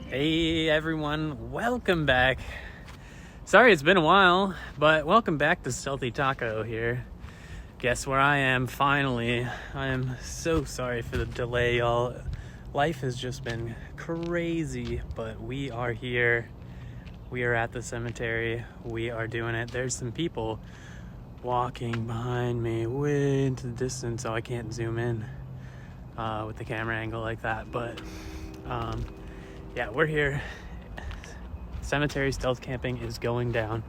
Hey everyone, welcome back. Sorry it's been a while, but welcome back to Stealthy Taco here. Guess where I am finally. I am so sorry for the delay, y'all. Life has just been crazy, but we are here. We are at the cemetery. We are doing it. There's some people walking behind me way into the distance, so I can't zoom in with the camera angle like that, but yeah, we're here. Cemetery stealth camping is going down.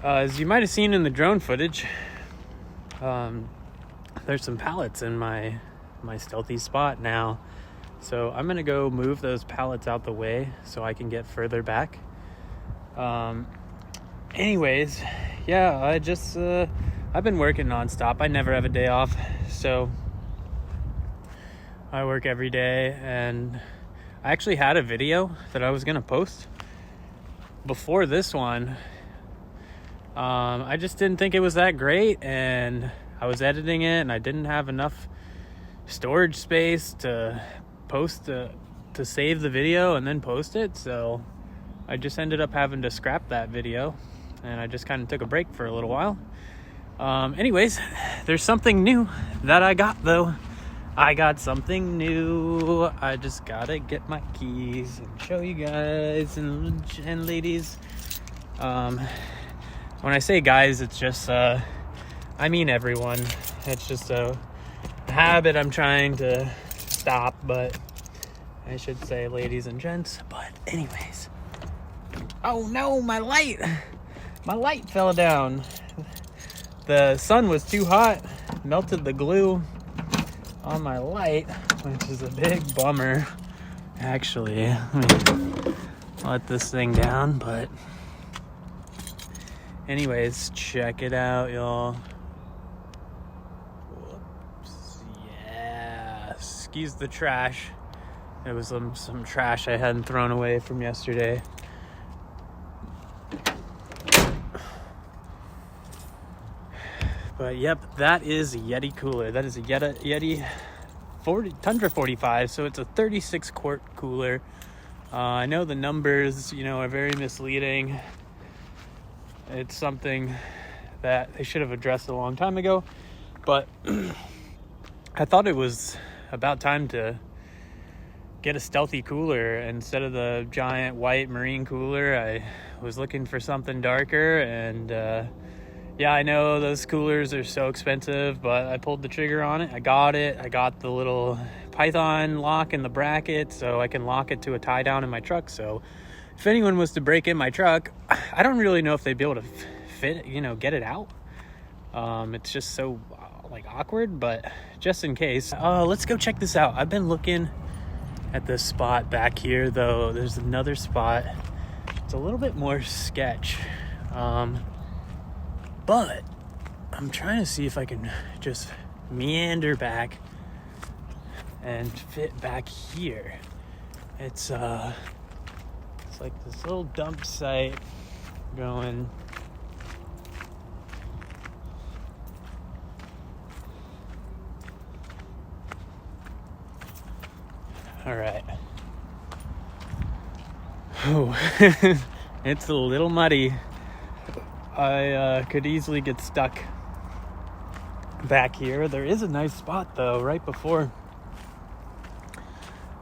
As you might have seen in the drone footage, there's some pallets in my stealthy spot now. So I'm gonna go move those pallets out the way so I can get further back. Anyways, yeah, I've been working nonstop. I never have a day off, so I work every day, and I actually had a video that I was gonna post before this one. I just didn't think it was that great, and I was editing it and I didn't have enough storage space to save the video and then post it, so I just ended up having to scrap that video, and I just kind of took a break for a little while. Anyways, there's something new that I got though. I got something new. I just gotta get my keys and show you guys and ladies. When I say guys, it's just I mean everyone. It's just a habit I'm trying to stop, but I should say ladies and gents. But anyways, oh no, my light fell down. The sun was too hot, melted the glue on my light, which is a big bummer. Actually, let me let this thing down, but anyways, check it out, y'all. Whoops. Yeah, excuse the trash. There was some trash I hadn't thrown away from yesterday. But yep, that is a Yeti cooler. That is a Yeti Tundra 45, so it's a 36 quart cooler. I know the numbers, are very misleading. It's something that they should have addressed a long time ago, but I thought it was about time to get a stealthy cooler instead of the giant white marine cooler. I was looking for something darker, and yeah, I know those coolers are so expensive, but I pulled the trigger on it. I got it. I got the little Python lock in the bracket so I can lock it to a tie down in my truck. So if anyone was to break in my truck, I don't really know if they'd be able to fit, get it out. It's just so awkward, but just in case, let's go check this out. I've been looking at this spot back here, though. There's another spot. It's a little bit more sketch. But I'm trying to see if I can just meander back and fit back here. It's like this little dump site going All right. Oh, it's a little muddy. I could easily get stuck back here. There is a nice spot though, right before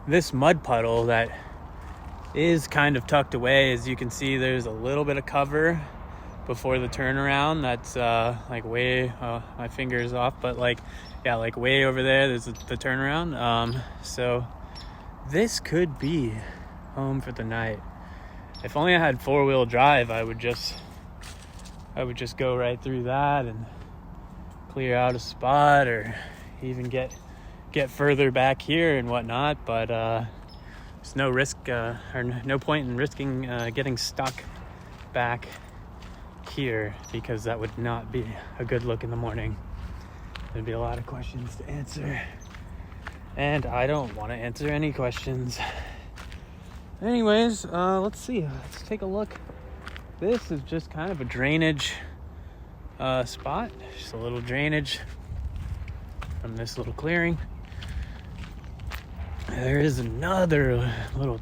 this mud puddle that is kind of tucked away. As you can see, there's a little bit of cover before the turnaround. That's like way, my finger's off, but like way over there, there's the turnaround. So this could be home for the night. If only I had 4-wheel drive, I would just go right through that and clear out a spot, or even get further back here and whatnot. But there's no risk or no point in risking getting stuck back here, because that would not be a good look in the morning. There'd be a lot of questions to answer, and I don't want to answer any questions. Anyways, let's see. Let's take a look. This is just kind of a drainage spot. Just a little drainage from this little clearing. There is another little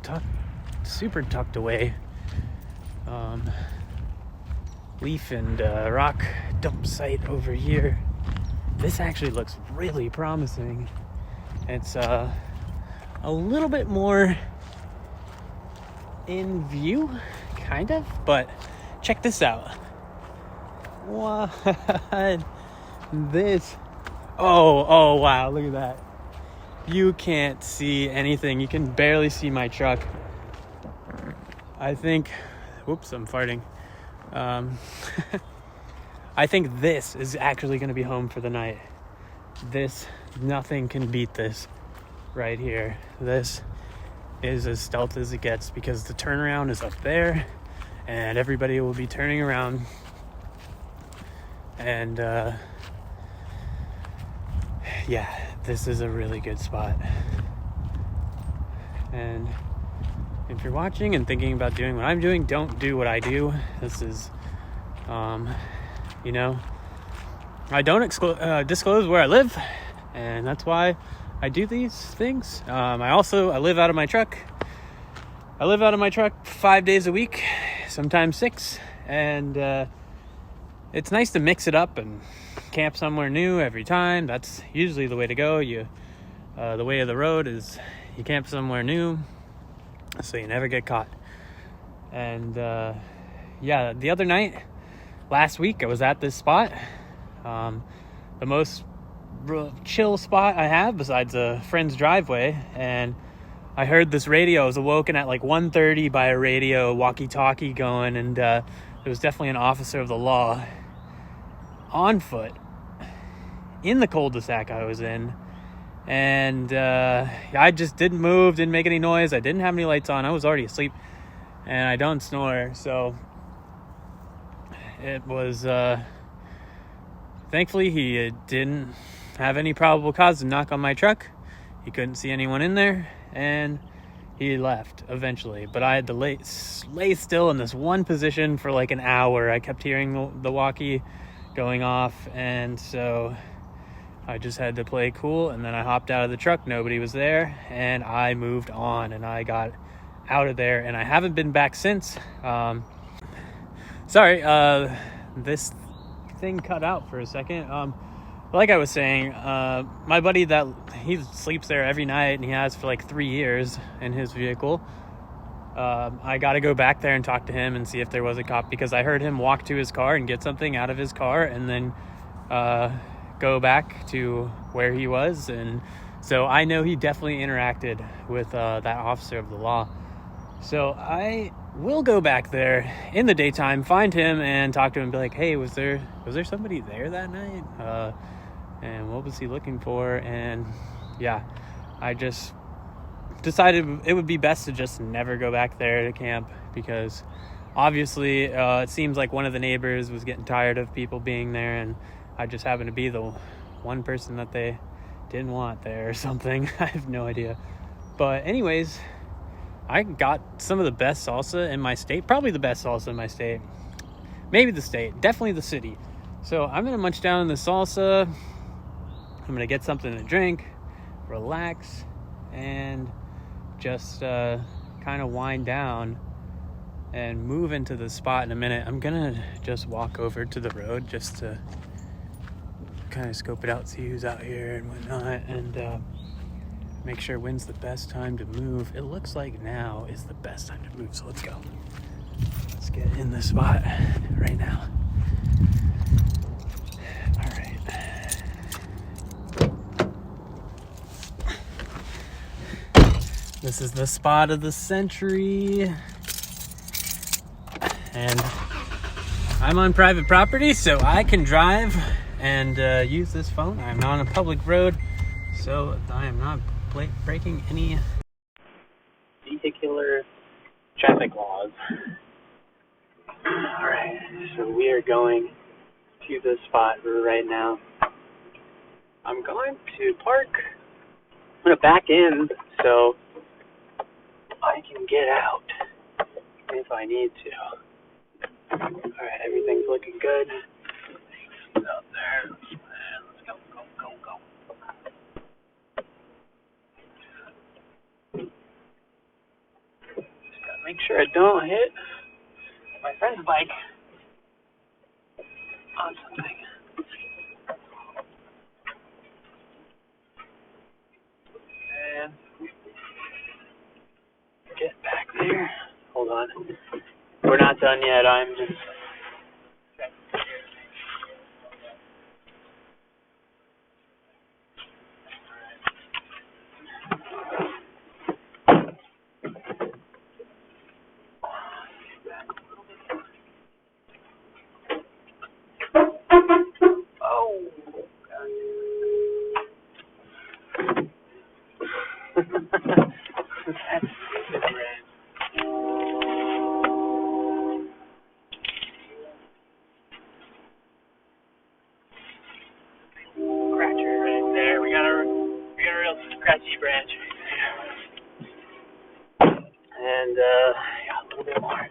super tucked away leaf and rock dump site over here. This actually looks really promising. It's a little bit more in view, kind of, but check this out. What? This. Oh, wow, look at that. You can't see anything. You can barely see my truck. I think, whoops, I'm farting. I think this is actually going to be home for the night. Nothing can beat this right here. This is as stealth as it gets, because the turnaround is up there and everybody will be turning around. And yeah, this is a really good spot. And if you're watching and thinking about doing what I'm doing, don't do what I do. This is I don't disclose where I live, and that's why I do these things. I live out of my truck. I live out of my truck 5 days a week, sometimes 6, and it's nice to mix it up and camp somewhere new every time. That's usually the way to go. The way of the road is you camp somewhere new, so you never get caught. And the other night, last week, I was at this spot, the most chill spot I have besides a friend's driveway, and I heard this radio. I was awoken at like 1:30 by a radio walkie-talkie going, and it was definitely an officer of the law on foot in the cul-de-sac I was in. And I just didn't move, didn't make any noise. I didn't have any lights on. I was already asleep, and I don't snore, so it was thankfully he didn't have any probable cause to knock on my truck. He couldn't see anyone in there, and he left eventually. But I had to lay still in this one position for like an hour. I kept hearing the walkie going off, and so I just had to play cool. And then I hopped out of the truck. Nobody was there, and I moved on, and I got out of there, and I haven't been back since. Sorry, this thing cut out for a second. Like I was saying, my buddy, that he sleeps there every night, and he has for like 3 years in his vehicle. I got to go back there and talk to him and see if there was a cop, because I heard him walk to his car and get something out of his car, and then go back to where he was. And so I know he definitely interacted with that officer of the law. So I will go back there in the daytime, find him, and talk to him and be like, hey, was there somebody there that night? And what was he looking for? And yeah, I just decided it would be best to just never go back there to camp, because obviously it seems like one of the neighbors was getting tired of people being there, and I just happened to be the one person that they didn't want there or something. I have no idea. But anyways, I got some of the best salsa in my state, probably the best salsa in my state, maybe the state, definitely the city. So I'm going to munch down the salsa. I'm going to get something to drink, relax, and just kind of wind down and move into the spot in a minute. I'm gonna just walk over to the road just to kind of scope it out, see who's out here and whatnot, and make sure when's the best time to move. It looks like now is the best time to move, so let's go. Let's get in the spot right now. All right. This is the spot of the century. And I'm on private property, so I can drive and use this phone. I'm on a public road, so I am not breaking any vehicular traffic laws. Alright, so we are going to the spot right now. I'm going to park. I'm going to back in so I can get out if I need to. Alright, everything's looking good. Out there. Let's go. Just gotta make sure I don't hit my friend's bike on something. And get back there. Hold on. We're not done yet. I'm just... Oh, God. That's stupid, Brad. Scratcher right there. We got a real scratchy branch right there. And yeah, a little bit more.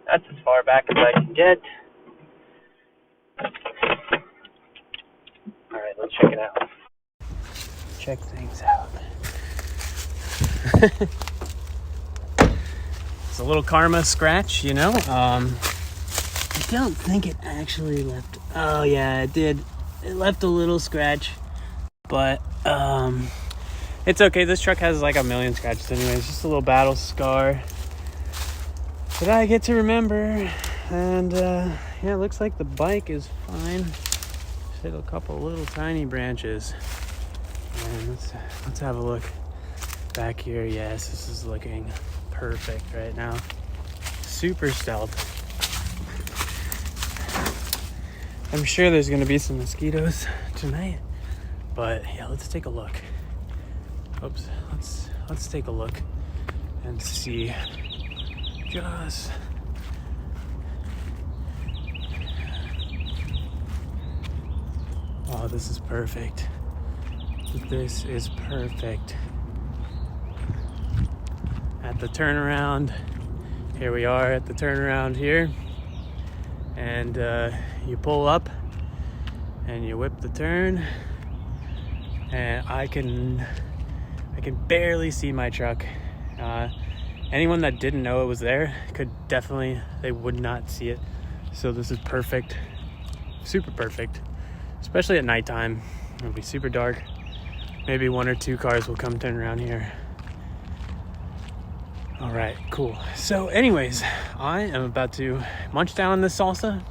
That's as far back as I can get. Alright, let's check it out. Check things out. It's a little karma scratch, you know. I don't think it actually left. Oh yeah, it did. It left a little scratch, but it's okay. This truck has like a million scratches anyway. It's just a little battle scar that I get to remember. And yeah, it looks like the bike is fine. Just hit a couple little tiny branches. And let's have a look back here. Yes, this is looking perfect right now. Super stealth. I'm sure there's gonna be some mosquitoes tonight, but yeah, let's take a look. Oops, let's take a look and see. Just oh, this is perfect. This is perfect. At the turnaround, here we are at the turnaround here, and you pull up and you whip the turn, and I can barely see my truck. Anyone that didn't know it was there they would not see it. So this is perfect, super perfect, especially at nighttime. It'll be super dark. Maybe one or two cars will come turn around here. All right, cool. So anyways, I am about to munch down on this salsa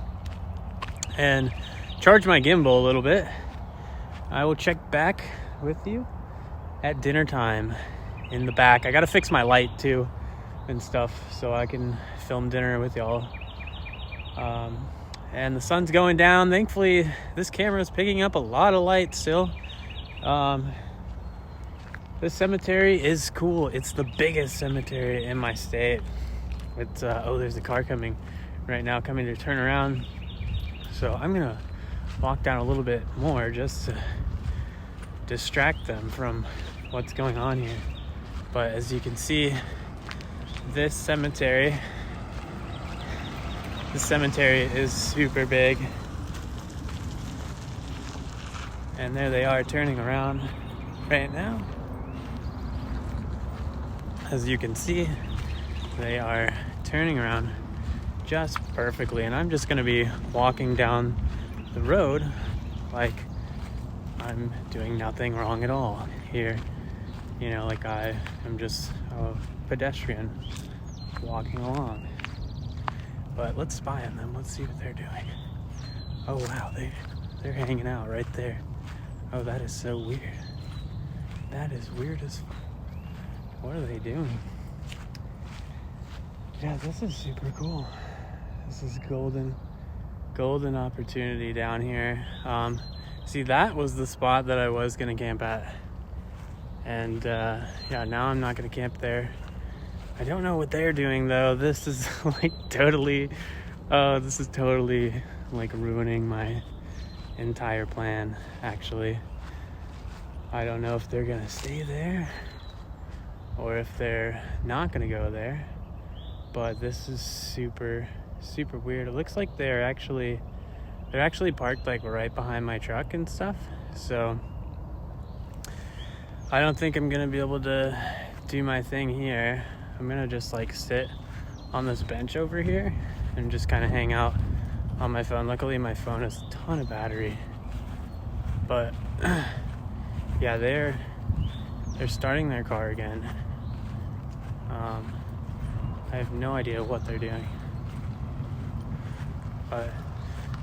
and charge my gimbal a little bit. I will check back with you at dinner time in the back. I gotta fix my light too and stuff so I can film dinner with y'all. And the sun's going down. Thankfully, this camera is picking up a lot of light still. This cemetery is cool. It's the biggest cemetery in my state. It's oh, there's a car coming right now, coming to turn around. So I'm gonna walk down a little bit more just to distract them from what's going on here. But as you can see, this cemetery is super big. And there they are turning around right now. As you can see, they are turning around just perfectly. And I'm just gonna be walking down the road like I'm doing nothing wrong at all here. You know, like I am just a pedestrian walking along. But let's spy on them. Let's see what they're doing. Oh wow, they're hanging out right there. Oh, that is so weird. That is weird as fuck. What are they doing? Yeah, this is super cool. This is golden opportunity down here. See, that was the spot that I was gonna camp at. And yeah, now I'm not gonna camp there. I don't know what they're doing though. This is like totally like ruining my entire plan, actually. I don't know if they're gonna stay there or if they're not gonna go there, but this is super weird. It looks like they're actually parked like right behind my truck and stuff, so I don't think I'm gonna be able to do my thing here. I'm gonna just like sit on this bench over here and just kind of hang out on my phone. Luckily my phone has a ton of battery, but yeah, they're starting their car again. I have no idea what they're doing, but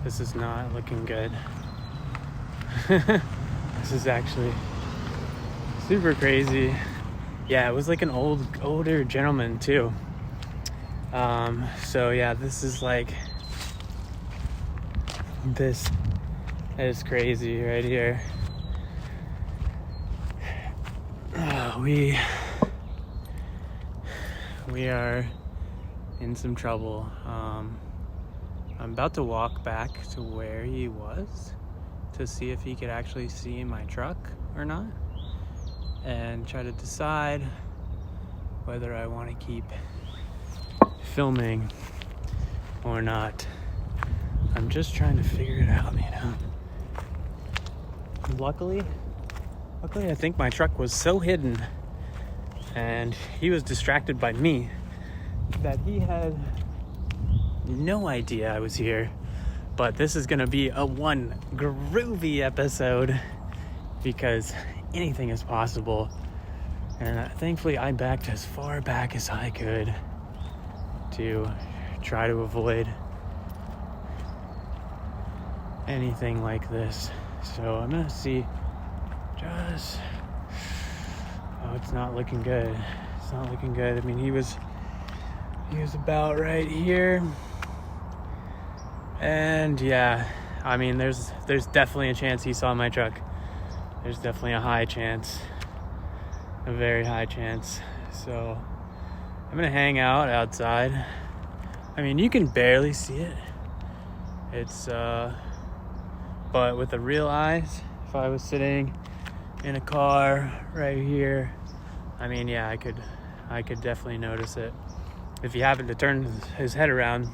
this is not looking good. This is actually super crazy. Yeah, it was like an older gentleman too. So yeah, this is crazy right here. We are in some trouble. I'm about to walk back to where he was to see if he could actually see my truck or not, and try to decide whether I want to keep filming or not. I'm just trying to figure it out, you know. Luckily I think my truck was so hidden and he was distracted by me that he had no idea I was here. But this is gonna be a one groovy episode because anything is possible. And thankfully I backed as far back as I could to try to avoid anything like this. So I'm gonna see it's not looking good. It's not looking good. I mean, he was about right here. And yeah, I mean, there's definitely a chance he saw my truck. There's definitely a high chance, a very high chance. So I'm gonna hang out outside. I mean, you can barely see it. It's but with the real eyes, if I was sitting in a car right here, I mean, yeah, I could definitely notice it. If he happened to turn his head around,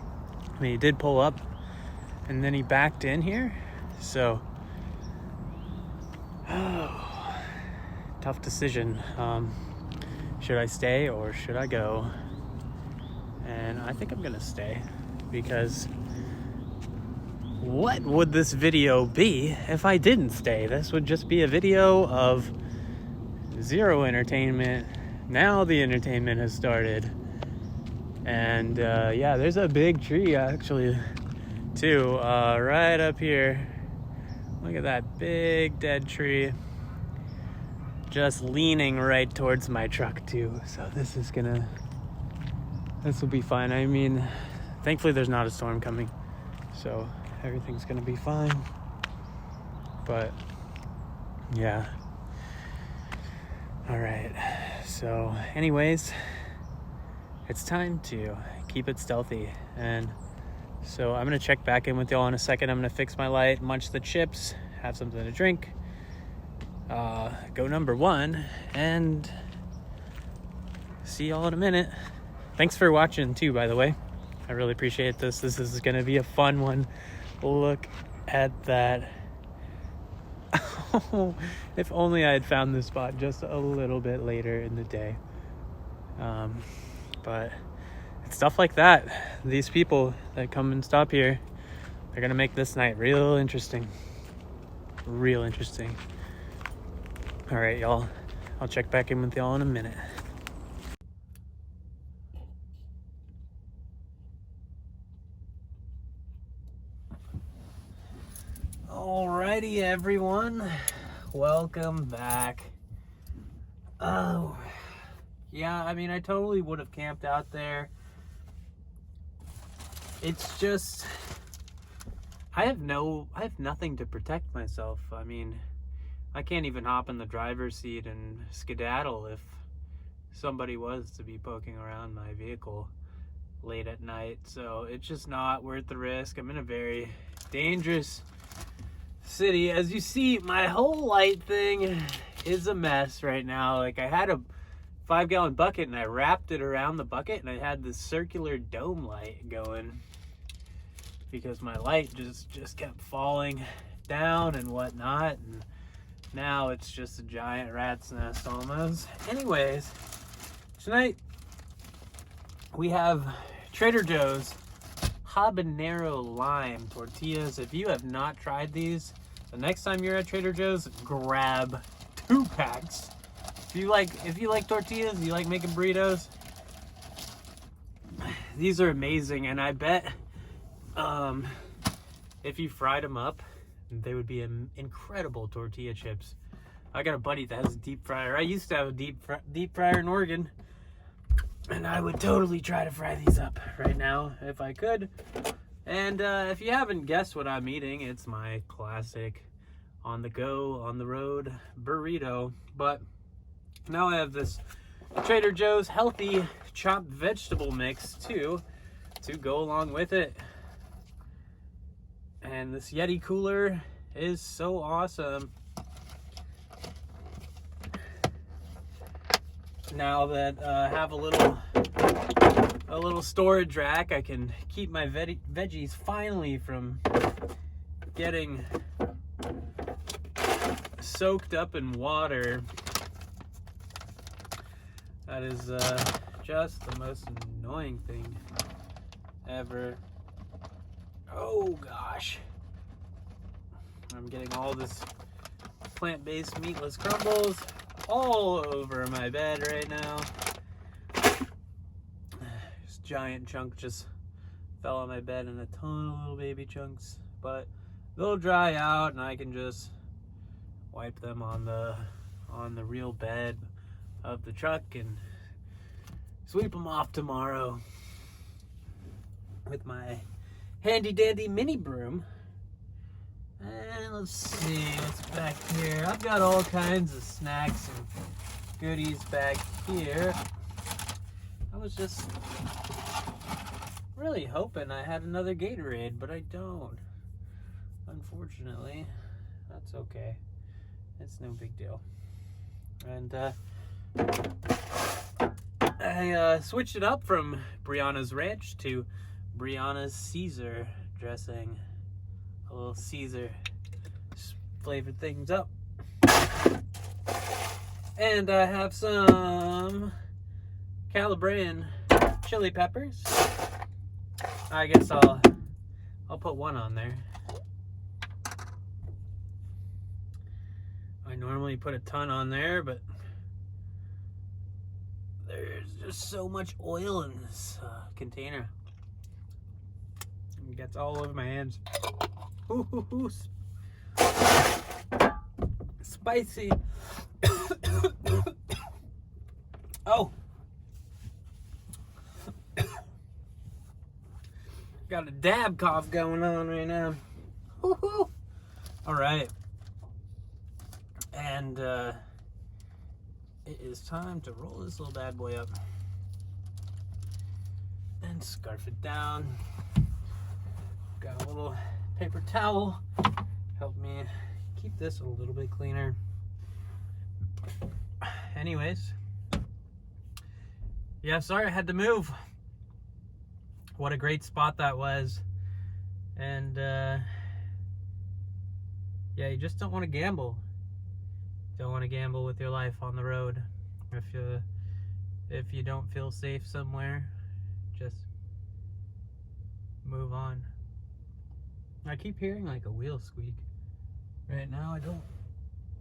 I mean, he did pull up and then he backed in here. So, tough decision. Should I stay or should I go? And I think I'm gonna stay, because what would this video be if I didn't stay? This would just be a video of zero entertainment. Now the entertainment has started. And yeah, there's a big tree actually too, right up here. Look at that big dead tree, just leaning right towards my truck too. So this will be fine. I mean, thankfully there's not a storm coming, so everything's gonna be fine. But yeah, all right, so anyways, it's time to keep it stealthy. And so I'm gonna check back in with y'all in a second. I'm gonna fix my light, munch the chips, have something to drink, go number one, and see y'all in a minute. Thanks for watching too, by the way. I really appreciate this. This is gonna be a fun one. Look at that. If only I had found this spot just a little bit later in the day. But it's stuff like that. These people that come and stop here, they're gonna make this night real interesting. Real interesting. All right, y'all. I'll check back in with y'all in a minute. Alrighty, everyone. Welcome back. Oh, yeah, I mean, I totally would have camped out there. It's just, I have nothing to protect myself. I mean, I can't even hop in the driver's seat and skedaddle if somebody was to be poking around my vehicle late at night. So it's just not worth the risk. I'm in a very dangerous city. As you see, my whole light thing is a mess right now. Like, I had a 5-gallon bucket and I wrapped it around the bucket and I had this circular dome light going because my light just kept falling down and whatnot, and now it's just a giant rat's nest almost. Anyways, tonight we have Trader Joe's habanero lime tortillas. If you have not tried these, the next time you're at Trader Joe's, grab 2 packs. If you like tortillas, you like making burritos, these are amazing. And I bet if you fried them up, they would be incredible tortilla chips. I got a buddy that has a deep fryer. I used to have a deep fryer in Oregon, and I would totally try to fry these up right now if I could. And if you haven't guessed what I'm eating, it's my classic on the go, on the road burrito. But now I have this Trader Joe's healthy chopped vegetable mix too to go along with it. And this Yeti cooler is so awesome. Now that I have a little storage rack, I can keep my veggies finally from getting soaked up in water. That is just the most annoying thing ever. Oh gosh, I'm getting all this plant-based meatless crumbles all over my bed right now. This giant chunk just fell on my bed, and a ton of little baby chunks, but they'll dry out and I can just wipe them on the real bed of the truck and sweep them off tomorrow with my handy dandy mini broom. And let's see what's back here. I've got all kinds of snacks and goodies back here. I was just really hoping I had another Gatorade, but I don't. Unfortunately, that's okay. It's no big deal. And I switched it up from Brianna's Ranch to Brianna's Caesar dressing. A little Caesar flavored things up. And I have some Calabrian chili peppers. I guess I'll put one on there. I normally put a ton on there, but there's just so much oil in this container. It gets all over my hands. Ooh, spicy. Oh. Got a dab cough going on right now. Woohoo! All right. And it is time to roll this little bad boy up and scarf it down. Got a little paper towel. Help me keep this a little bit cleaner. Anyways, yeah, sorry I had to move. What a great spot that was. And yeah, you just don't want to gamble. don't want to gamble with your life on the road. If you don't feel safe somewhere, just move on. I keep hearing like a wheel squeak. Right now I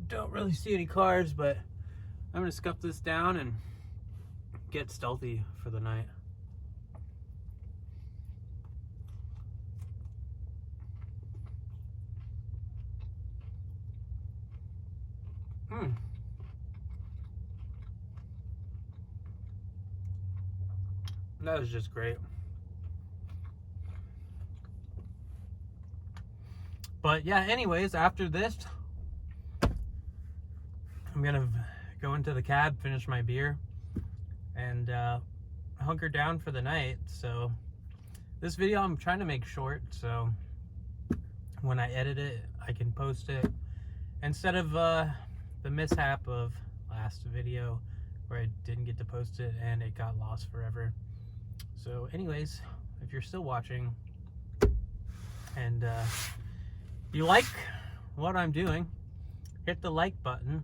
don't really see any cars, but I'm gonna scuff this down and get stealthy for the night. That was just great. But yeah, anyways, after this, I'm gonna go into the cab, finish my beer, and hunker down for the night. So this video I'm trying to make short, so when I edit it, I can post it instead of the mishap of last video where I didn't get to post it and it got lost forever. So anyways, if you're still watching and you like what I'm doing, hit the like button.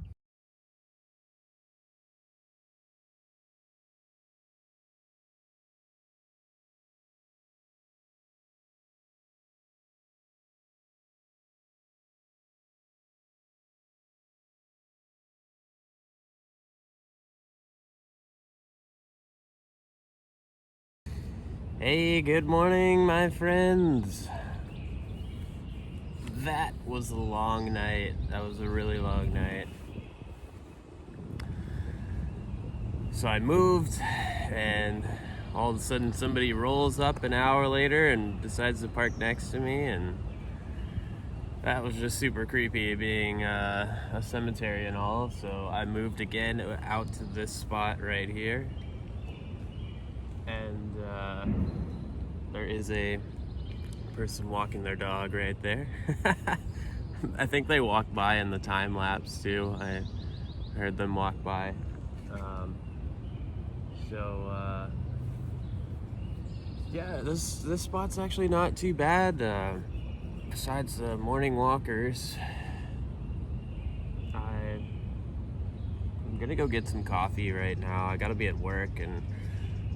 Hey, good morning, my friends. That was a long night. That was a really long night. So I moved, and all of a sudden somebody rolls up an hour later and decides to park next to me, and that was just super creepy, being a cemetery and all. So I moved again out to this spot right here, and there is a person walking their dog right there. I think they walked by in the time lapse too. I heard them walk by. Yeah, this spot's actually not too bad. Besides the morning walkers, I'm gonna go get some coffee right now. I gotta be at work in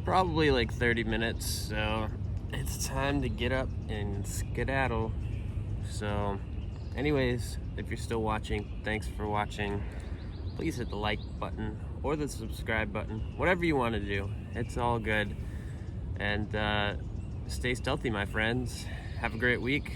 probably like 30 minutes, so it's time to get up and skedaddle. So anyways, if you're still watching, thanks for watching. Please hit the like button or the subscribe button, whatever you want to do. It's all good. And stay stealthy, my friends. Have a great week.